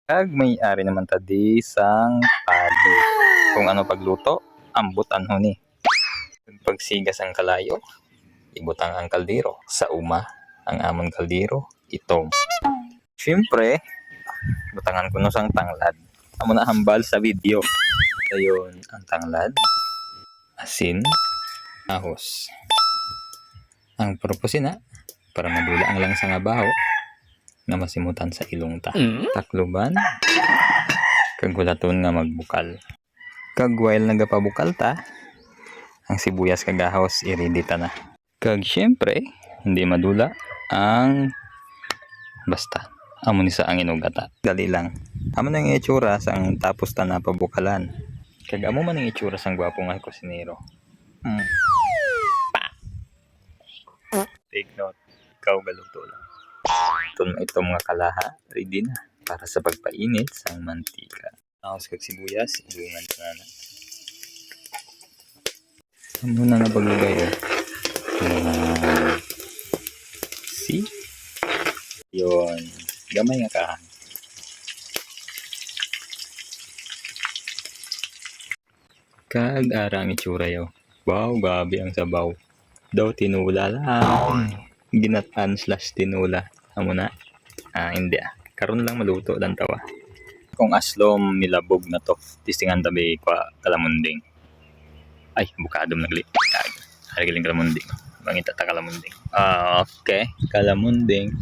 Kag may-ari naman ta di sang pali. Kung ano pagluto, ambutan ho ni. Pagsigas ang kalayo, ibutang ang kaldero. Sa uma, ang amon kaldero, itom. Siyempre, butangan ko no sang tanglad. Amo na hambal sa video. Ayun, ang tanglad, asin, ahos. Ang purpose na, para madula ang lang sa nga baho na masimutan sa ilong ta. Takluban, kagulaton nga magbukal. Kag while nagapabukal ta, ang sibuyas kag ahos i-ready ta na. Kag syempre, hindi madula ang basta. Amo ni sa ang inugata. Dali lang. Amo nang itsura sang tapos ta na pabukalan. Kag amo man ang itsura sang gwapo nga kusinero. Take note, ikaw galuto lang. Ito mga kalaha, ready na para sa pagpainit sang mantika. Ahos kag sibuyas, ilungan ta na. Amo na nga paglugay see? Yun. Gamay nga kahang. Kag arang itsura yo. Wow, gabi ang sabaw. Daw tinula lang. Ginataan / tinula. Amo na? Hindi Karon lang maluto lang tawa. Kung aslom nilabog na to, tistingan tabi kwa kalamunding. Ay, bukadom nagli. Harigaling kalamunding. Bangita ta kalamunding. Okay. Kalamunding.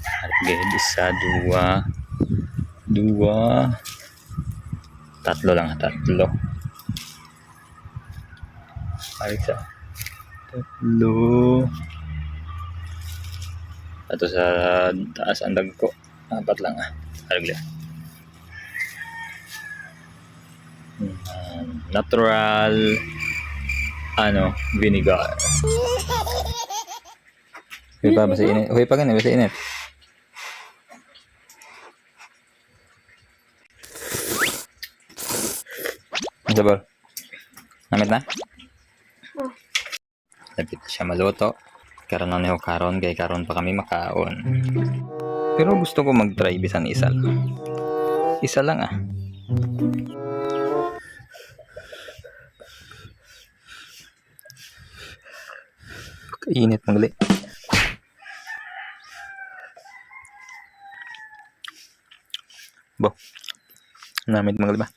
Harigay, isa, dua, tatlo lang, tatlo. Isa, tatlo. Ato sa taas ang dagko. 4 lang Harigay. Natural vinegar. Huy pa basta init. Huy pa ganun, basta init. Ang sabor. Namit na? Lapit siya maluto. Karon na niyo karon kay karon pa kami makaon. Pero gusto ko mag-try bisan isa lang. Isa lang Kainit magali. Bo. Namit magali ba?